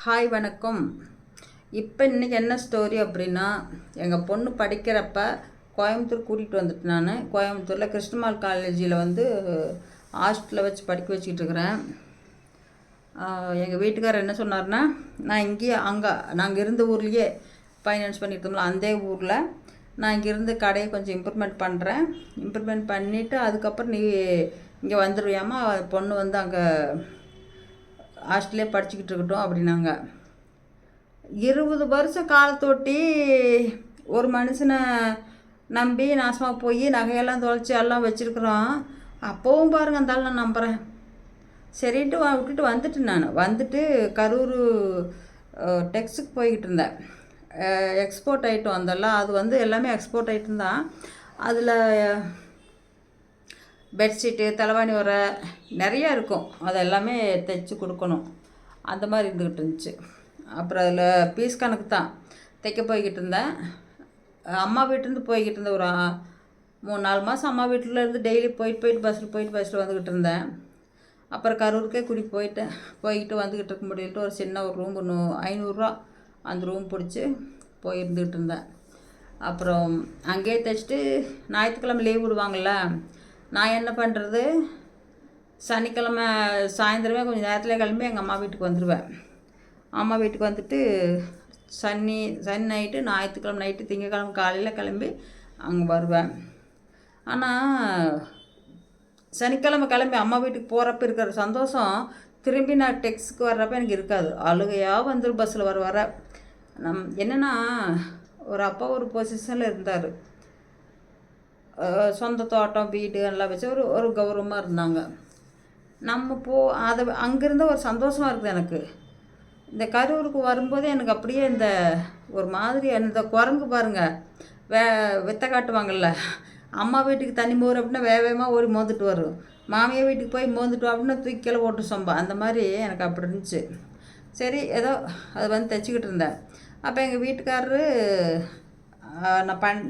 Hi வணக்கம். இப்போ இன்றைக்கி என்ன ஸ்டோரி அப்படின்னா, எங்கள் பொண்ணு படிக்கிறப்ப கோயம்புத்தூர் கூட்டிகிட்டு வந்துட்டு நான் கோயம்புத்தூரில் கிருஷ்ணமால் காலேஜில் ஹாஸ்டலில் வச்சு படிக்க வச்சுக்கிட்டு இருக்கிறேன். எங்கள் வீட்டுக்காரர் என்ன சொன்னார்னா, நான் இங்கேயே நாங்கள் இருந்த ஊர்லேயே ஃபைனான்ஸ் பண்ணியிருந்தோம்ல அந்த ஊரில் நான் இங்கேருந்து கடையை கொஞ்சம் இம்ப்ரூவ்மெண்ட் பண்ணிவிட்டு அதுக்கப்புறம் நீ இங்கே வந்துடுவியாமா, பொண்ணு அங்கே ஹாஸ்டல்லே படிச்சுக்கிட்டு இருக்கட்டும் அப்படின்னாங்க. 20 வருஷம் காலத்தொட்டி ஒரு மனுஷனை நம்பி நாசமாக போய் நகையெல்லாம் தொலைச்சி எல்லாம் வச்சுருக்குறோம். அப்போவும் பாருங்கள் அந்த ஆள் நான் நம்புகிறேன் சரின்ட்டு விட்டுட்டு வந்துட்டு கரூர் டெக்ஸுக்கு போய்கிட்டு இருந்தேன். எக்ஸ்போர்ட் ஐட்டம் வந்தெல்லாம் அது எல்லாமே எக்ஸ்போர்ட் ஐட்டம் தான். அதில் பெட்ஷீட்டு தலைவாணி உரை நிறையா இருக்கும், அது எல்லாமே தைச்சி கொடுக்கணும். அந்த மாதிரி இருந்துக்கிட்டு இருந்துச்சு. அப்புறம் அதில் பீஸ் கணக்கு தான் தைக்க போய்கிட்டு இருந்தேன். அம்மா வீட்டிலேருந்து போய்கிட்டு இருந்தேன். ஒரு 3-4 மாதம் அம்மா வீட்டில் இருந்து டெய்லி போயிட்டு பஸ்ஸில் வந்துக்கிட்டு இருந்தேன். அப்புறம் கரூருக்கே போய்கிட்டு வந்துக்கிட்டு இருக்க முடியல. ஒரு சின்ன ஒரு ரூம் 500 அந்த ரூம் பிடிச்சி போயிருந்துக்கிட்டு இருந்தேன். அப்புறம் அங்கேயே தைச்சிட்டு ஞாயிற்றுக்கிழமை லீவ் விடுவாங்கள்ல, நான் என்ன பண்ணுறது, சனிக்கிழமை சாயந்தரமே கொஞ்சம் நேரத்தில் கிளம்பி எங்கள் அம்மா வீட்டுக்கு வந்துடுவேன். அம்மா வீட்டுக்கு வந்துட்டு சனி நைட்டு, ஞாயிற்றுக்கிழமை நைட்டு, திங்கக்கிழமை காலையில் கிளம்பி அங்கே வருவேன். ஆனால் சனிக்கிழமை கிளம்பி அம்மா வீட்டுக்கு போகிறப்ப இருக்கிற சந்தோஷம் திரும்பி நான் டெக்ஸுக்கு வர்றப்ப எனக்கு இருக்காது. அழுகையாக வந்துடும் பஸ்ஸில் வர என்னென்னா, ஒரு அப்பா ஒரு பொசிஷனில் இருந்தார். சொந்த தோட்டம் வீடு எல்லாம் வச்சு ஒரு கௌரவமாக இருந்தாங்க. அங்கேருந்து ஒரு சந்தோஷமாக இருக்குது எனக்கு. இந்த கரூருக்கு வரும்போதே எனக்கு அப்படியே இந்த ஒரு மாதிரி இந்த குரங்கு பாருங்கள், வித்தை காட்டுவாங்கள்ல, அம்மா வீட்டுக்கு தண்ணி மோர் அப்படின்னா வேகமாக ஓடி மோந்துட்டு வரும், மாமியார் வீட்டுக்கு போய் மோந்துட்டு அப்படின்னா தூக்கில ஓட்டு சொம்பா, அந்த மாதிரி எனக்கு அப்படி இருந்துச்சு. சரி ஏதோ அது தைச்சிக்கிட்டு இருந்தேன். அப்போ எங்கள் வீட்டுக்காரரு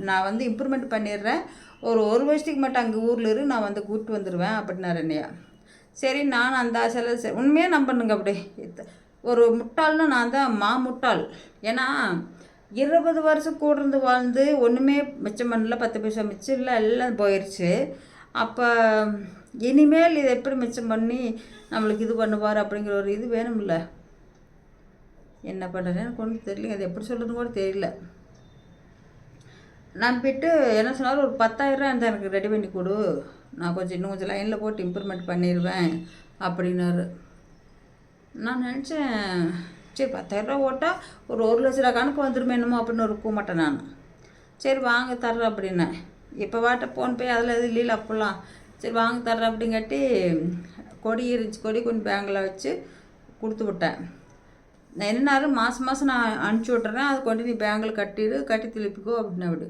நான் இம்ப்ரூவ்மெண்ட் பண்ணிடுறேன், ஒரு வருஷத்துக்கு மட்டும் அங்கே ஊரில் இரு, நான் கூப்பிட்டு வந்துடுவேன் அப்படின்னாரு என்னையா. சரி நான் அந்த ஆசையில் சரி உண்மையாக நம்பணுங்க. அப்படி ஒரு முட்டாள்னா நான் தான் முட்டாள். ஏன்னா 20 வருஷம் கூட இருந்து வாழ்ந்து ஒன்றுமே மிச்சம் பண்ணல, 10 பைசா மிச்சம் இல்லை, எல்லாம் போயிடுச்சு. அப்போ இனிமேல் இதை எப்படி மிச்சம் பண்ணி நம்மளுக்கு இது பண்ணுவார் அப்படிங்கிற ஒரு இது வேணும்ல. என்ன பண்ணுறேன்னு எனக்கு ஒன்றும் தெரியல, அது எப்படி சொல்கிறதுன்னு கூட தெரியல. நம்பிட்டு என்ன சொன்னார், ஒரு 10,000 இருந்தால் எனக்கு ரெடி பண்ணி கொடு, நான் இன்னும் கொஞ்சம் லைனில் போட்டு இம்ப்ரூவ்மெண்ட் பண்ணிடுவேன் அப்படின்னாரு. நான் நினச்சேன் சரி 10,000 ஓட்டால் ஒரு 1,00,000 கணக்கு வந்துடுமே என்னமோ அப்படின்னு ஒரு கூமாட்டேன் நான். சரி வாங்க தர்றேன் அப்படின்னேன். இப்போ ஃபோன் பே அதில் எதுவும் இல்லைல்ல அப்போல்லாம். சரி வாங்க தர்றேன் அப்படிங்காட்டி கொடி கொஞ்சம் பேங்கில் வச்சு கொடுத்து விட்டேன். நான் என்னன்னாரு, மாதம் நான் அனுப்பிச்சி விட்றேன், அது கொண்டு நீ பேங்கில் கட்டி திருப்பிக்கோ அப்படின்னு விடு.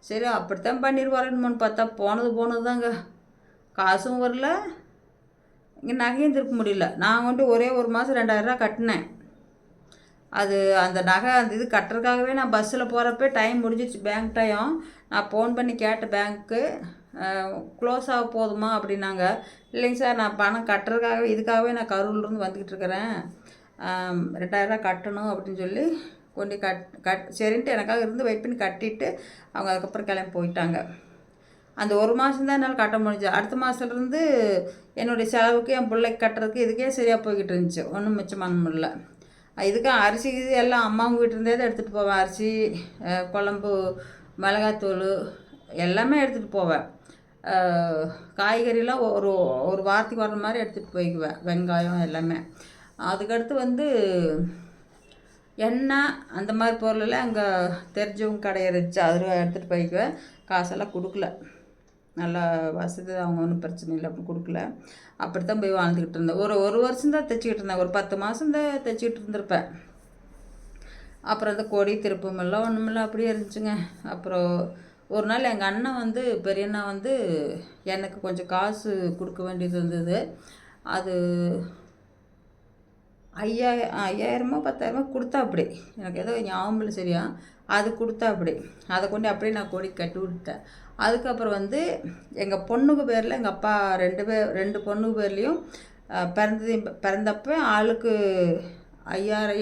சரி அப்படித்தான் பண்ணிடுவாருன்னு பார்த்தா போனது தாங்க. காசும் வரல, இங்கே நகையும் திருப்ப முடியல. நான் ஒரே ஒரு மாதம் 2,000 கட்டினேன். அது அந்த நகை அந்த இது கட்டுறதுக்காகவே நான் பஸ்ஸில் போகிறப்ப டைம் முடிஞ்சிச்சு, பேங்க் டைம். நான் ஃபோன் பண்ணி கேட்டேன் பேங்க்கு, க்ளோஸ் ஆக போதுமா அப்படின்னாங்க. இல்லைங்க சார், நான் பணம் கட்டுறதுக்காகவே இதுக்காகவே நான் கரூர்லேருந்து வந்துக்கிட்டு இருக்கிறேன், 2,000 கட்டணும் அப்படின்னு சொல்லி கொண்டு சரின்ட்டு எனக்காக இருந்து வெயிட் பண்ணி கட்டிட்டு அவங்க அதுக்கப்புறம் கிளம்பி போயிட்டாங்க. அந்த ஒரு மாதம் தான் என்னால் கட்ட முடிஞ்சு. அடுத்த மாதத்துலேருந்து என்னுடைய செலவுக்கு என் பிள்ளைக்கு கட்டுறதுக்கு இதுக்கே சரியாக போய்கிட்டு இருந்துச்சு, ஒன்றும் மிச்சம் பண்ண முடியல. இதுக்கு அரிசி எல்லாம் அம்மாவும் வீட்டிலேருந்தே தான் எடுத்துகிட்டு போவேன். அரிசி, குழம்பு, மிளகாத்தூள் எல்லாமே எடுத்துகிட்டு போவேன். காய்கறிலாம் ஒரு வாரத்துக்கு வர்ற மாதிரி எடுத்துகிட்டு போய்க்குவேன், வெங்காயம் எல்லாமே. அதுக்கடுத்து எண்ணெய் அந்த மாதிரி பொருளெல்லாம் அங்கே தெரிஞ்சவங்க கடை இருந்துச்சு, அதில் எடுத்துகிட்டு போய்க்குவேன். காசெல்லாம் கொடுக்கல, நல்லா வசதி, அவங்க ஒன்றும் பிரச்சனை இல்லை அப்படின்னு கொடுக்கல. அப்படித்தான் போய் வாழ்ந்துக்கிட்டு இருந்தேன். ஒரு வருஷம் தான் தைச்சிக்கிட்டு இருந்தேன், ஒரு 10 மாதம் தான் தைச்சிக்கிட்டு இருந்திருப்பேன். அப்புறம் அந்த கொடி திருப்பமெல்லாம் ஒன்றுமில்ல அப்படியே இருந்துச்சுங்க. அப்புறம் ஒரு நாள் எங்கள் அண்ணன் பெரியண்ணா எனக்கு கொஞ்சம் காசு கொடுக்க வேண்டியது இருந்தது. அது 5,000 10,000 கொடுத்தா அப்படி, எனக்கு ஏதோ ஞாபகம் இல்லை சரியா. அது கொடுத்தா அப்படி, அதை கொண்டு அப்படியே நான் கொடி கட்டி விட்டேன். அதுக்கப்புறம் எங்கள் பொண்ணுக்கு பேரில் எங்கள் அப்பா 2 பொண்ணுக்கு பேர்லேயும் பிறந்தப்போ ஆளுக்கு 5000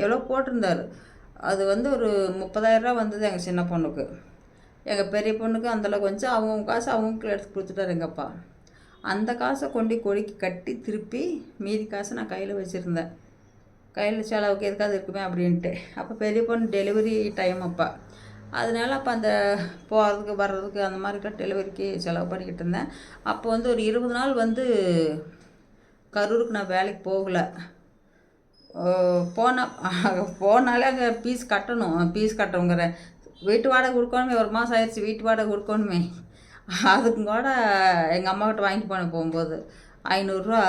எவ்வளோ போட்டிருந்தாரு. அது வந்து ஒரு 30,000 வந்தது எங்கள் சின்ன பொண்ணுக்கு. எங்கள் பெரிய பொண்ணுக்கு அந்தளவுக்கு வந்துச்சு. அவங்கவுங்க காசு அவங்களுக்கு எடுத்து கொடுத்துட்டாரு எங்கள் அப்பா. அந்த காசை கொண்டு கொடிக்கு கட்டி திருப்பி மீதி காசை நான் கையில் வச்சுருந்தேன். கையில் செலவுக்கு எதுக்காவது இருக்குமே அப்படின்ட்டு. அப்போ பெரிய பொண்ணு டெலிவரி டைம் அப்போ. அதனால அப்போ அந்த போகிறதுக்கு வர்றதுக்கு அந்த மாதிரிலாம் டெலிவரிக்கு செலவு பண்ணிக்கிட்டு இருந்தேன். அப்போ வந்து ஒரு 20 நாள் வந்து கரூருக்கு நான் வேலைக்கு போகலை. போனாலே அங்கே ஃபீஸ் கட்டணும். ஃபீஸ் கட்டணுங்கிற வீட்டு வாடகை கொடுக்கணுமே. ஒரு மாதம் ஆயிடுச்சு வீட்டு வாடகை கொடுக்கணுமே. அதுக்கும் கூட எங்கள் அம்மாக்கிட்ட வாங்கிட்டு போனேன் போகும்போது 500 ரூபா.